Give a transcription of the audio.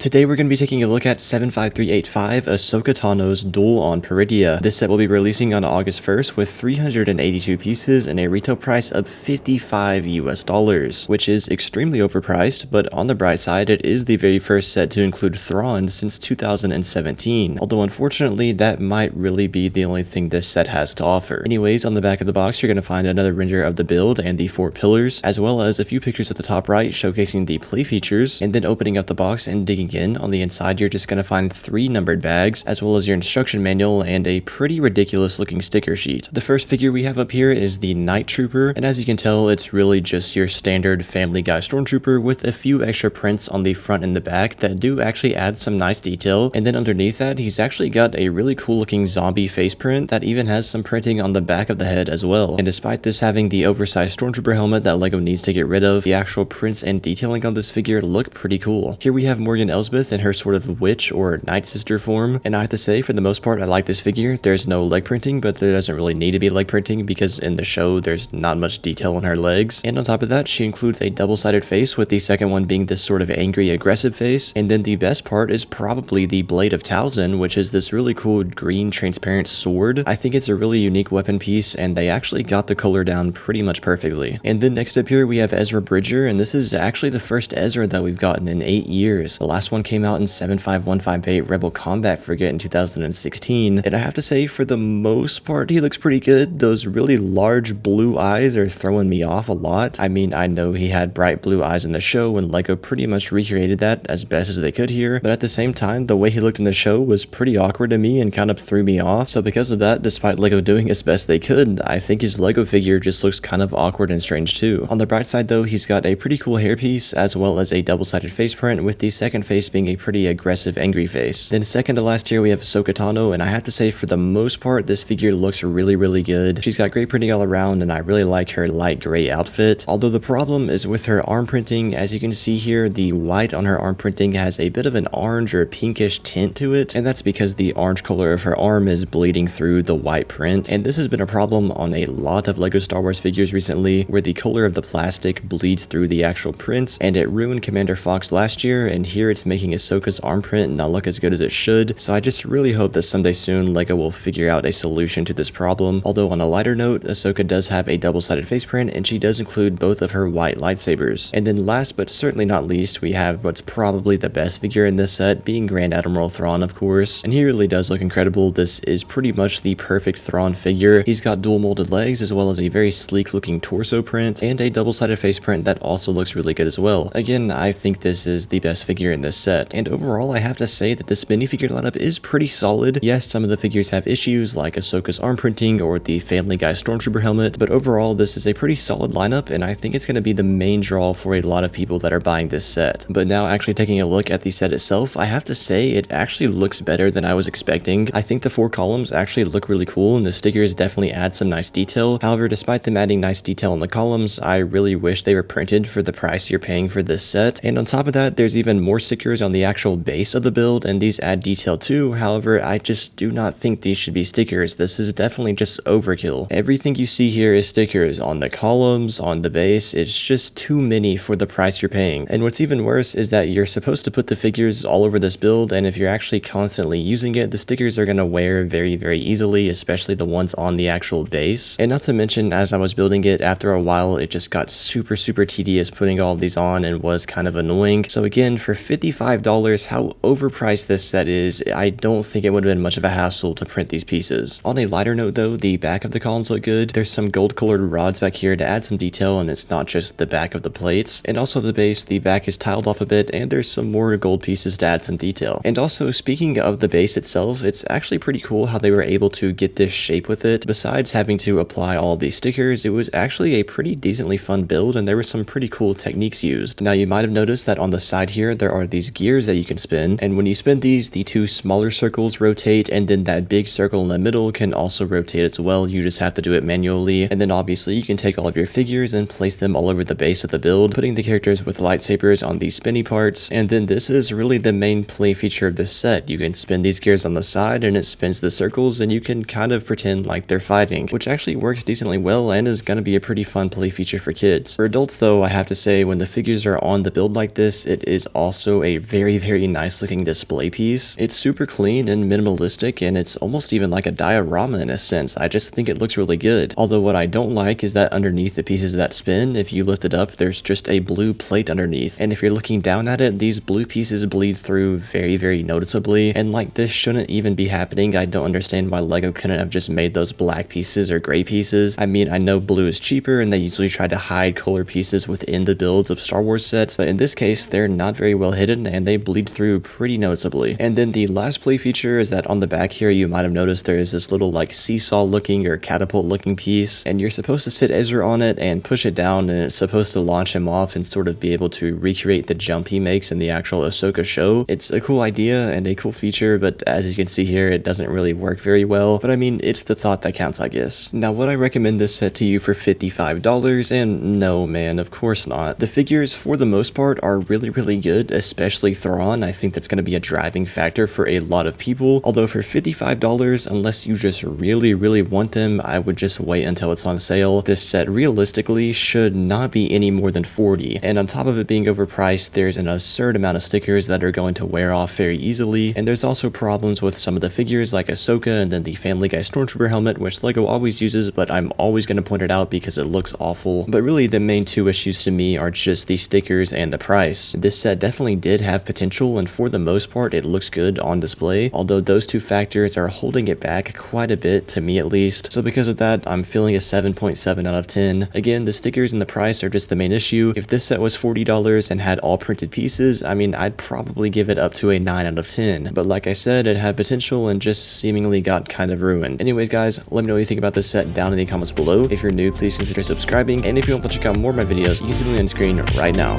Today we're going to be taking a look at 75385 Ahsoka Tano's Duel on Peridea. This set will be releasing on August 1st with 382 pieces and a retail price of $55 US, which is extremely overpriced, but on the bright side it is the very first set to include Thrawn since 2017, although unfortunately that might really be the only thing this set has to offer. Anyways, on the back of the box you're going to find another render of the build and the 4 pillars, as well as a few pictures at the top right showcasing the play features, and then opening up the box and digging in. On the inside, you're just going to find 3 numbered bags, as well as your instruction manual and a pretty ridiculous looking sticker sheet. The first figure we have up here is the Night Trooper, and as you can tell, it's really just your standard Family Guy Stormtrooper with a few extra prints on the front and the back that do actually add some nice detail. And then underneath that, he's actually got a really cool looking zombie face print that even has some printing on the back of the head as well. And despite this having the oversized Stormtrooper helmet that LEGO needs to get rid of, the actual prints and detailing on this figure look pretty cool. Here we have Morgan Elsbeth in her sort of witch or night sister form, and I have to say, for the most part, I like this figure. There's no leg printing, but there doesn't really need to be leg printing because in the show there's not much detail on her legs. And on top of that, she includes a double-sided face, with the second one being this sort of angry, aggressive face. And then the best part is probably the Blade of Talzin, which is this really cool green transparent sword. I think it's a really unique weapon piece, and they actually got the color down pretty much perfectly. And then next up here we have Ezra Bridger, and this is actually the first Ezra that we've gotten in 8 years. The last one came out in 75158 Rebel Combat Frigate in 2016, and I have to say, for the most part, he looks pretty good. Those really large blue eyes are throwing me off a lot. I mean, I know he had bright blue eyes in the show, and LEGO pretty much recreated that as best as they could here, but at the same time, the way he looked in the show was pretty awkward to me and kind of threw me off. So because of that, despite LEGO doing as best they could, I think his LEGO figure just looks kind of awkward and strange too. On the bright side though, he's got a pretty cool hairpiece, as well as a double-sided face print, with the second face being a pretty aggressive angry face. Then second to last here we have Ahsoka Tano, and I have to say, for the most part, this figure looks really good. She's got great printing all around, and I really like her light gray outfit, although the problem is with her arm printing. As you can see here, the white on her arm printing has a bit of an orange or pinkish tint to it, and that's because the orange color of her arm is bleeding through the white print. And this has been a problem on a lot of LEGO Star Wars figures recently, where the color of the plastic bleeds through the actual prints, and it ruined Commander Fox last year, and here it's making Ahsoka's arm print not look as good as it should. So I just really hope that someday soon LEGO will figure out a solution to this problem. Although on a lighter note, Ahsoka does have a double-sided face print, and she does include both of her white lightsabers. And then last but certainly not least, we have what's probably the best figure in this set, being Grand Admiral Thrawn, of course. And he really does look incredible. This is pretty much the perfect Thrawn figure. He's got dual molded legs, as well as a very sleek looking torso print, and a double-sided face print that also looks really good as well. Again, I think this is the best figure in this set. And overall, I have to say that this minifigure lineup is pretty solid. Yes, some of the figures have issues like Ahsoka's arm printing or the Family Guy Stormtrooper helmet, but overall this is a pretty solid lineup, and I think it's going to be the main draw for a lot of people that are buying this set. But now actually taking a look at the set itself, I have to say it actually looks better than I was expecting. I think the 4 columns actually look really cool, and the stickers definitely add some nice detail. However, despite them adding nice detail on the columns, I really wish they were printed for the price you're paying for this set. And on top of that, there's even more stickers on the actual base of the build, and these add detail too. However, I just do not think these should be stickers. This is definitely just overkill. Everything you see here is stickers on the columns, on the base. It's just too many for the price you're paying. And what's even worse is that you're supposed to put the figures all over this build, and if you're actually constantly using it, the stickers are going to wear very easily, especially the ones on the actual base. And not to mention, as I was building it, after a while it just got super tedious putting all of these on and was kind of annoying. So again, for $55, how overpriced this set is, I don't think it would have been much of a hassle to print these pieces. On a lighter note though, the back of the columns look good. There's some gold colored rods back here to add some detail, and it's not just the back of the plates. And also the base, the back is tiled off a bit, and there's some more gold pieces to add some detail. And also, speaking of the base itself, it's actually pretty cool how they were able to get this shape with it. Besides having to apply all these stickers, it was actually a pretty decently fun build, and there were some pretty cool techniques used. Now you might have noticed that on the side here there are these gears that you can spin, and when you spin these, the 2 smaller circles rotate, and then that big circle in the middle can also rotate as well. You just have to do it manually. And then obviously you can take all of your figures and place them all over the base of the build, putting the characters with lightsabers on these spinny parts. And then this is really the main play feature of this set. You can spin these gears on the side and it spins the circles, and you can kind of pretend like they're fighting, which actually works decently well and is going to be a pretty fun play feature for kids. For adults though, I have to say, when the figures are on the build like this, it is also a a very nice looking display piece. It's super clean and minimalistic, and it's almost even like a diorama in a sense. I just think it looks really good. Although what I don't like is that underneath the pieces that spin, if you lift it up, there's just a blue plate underneath. And if you're looking down at it, these blue pieces bleed through very noticeably. And like, this shouldn't even be happening. I don't understand why LEGO couldn't have just made those black pieces or gray pieces. I mean, I know blue is cheaper and they usually try to hide color pieces within the builds of Star Wars sets, but in this case, they're not very well hidden and they bleed through pretty noticeably. And then the last play feature is that on the back here, you might have noticed there is this little like seesaw looking or catapult looking piece, and you're supposed to sit Ezra on it and push it down, and it's supposed to launch him off and sort of be able to recreate the jump he makes in the actual Ahsoka show. It's a cool idea and a cool feature, but as you can see here, it doesn't really work very well. But I mean, it's the thought that counts, I guess. Now, would I recommend this set to you for $55? And no, man, of course not. The figures, for the most part, are really good, especially Thrawn. I think that's going to be a driving factor for a lot of people. Although for $55, unless you just really want them, I would just wait until it's on sale. This set realistically should not be any more than $40. And on top of it being overpriced, there's an absurd amount of stickers that are going to wear off very easily. And there's also problems with some of the figures like Ahsoka and then the Family Guy Stormtrooper helmet, which LEGO always uses, but I'm always going to point it out because it looks awful. But really, the main two issues to me are just the stickers and the price. This set definitely did have potential, and for the most part, it looks good on display, although those two factors are holding it back quite a bit, to me at least. So because of that, I'm feeling a 7.7 out of 10. Again, the stickers and the price are just the main issue. If this set was $40 and had all printed pieces, I mean, I'd probably give it up to a 9 out of 10. But like I said, it had potential and just seemingly got kind of ruined. Anyways, guys, let me know what you think about this set down in the comments below. If you're new, please consider subscribing, and if you want to check out more of my videos, you can see me on screen right now.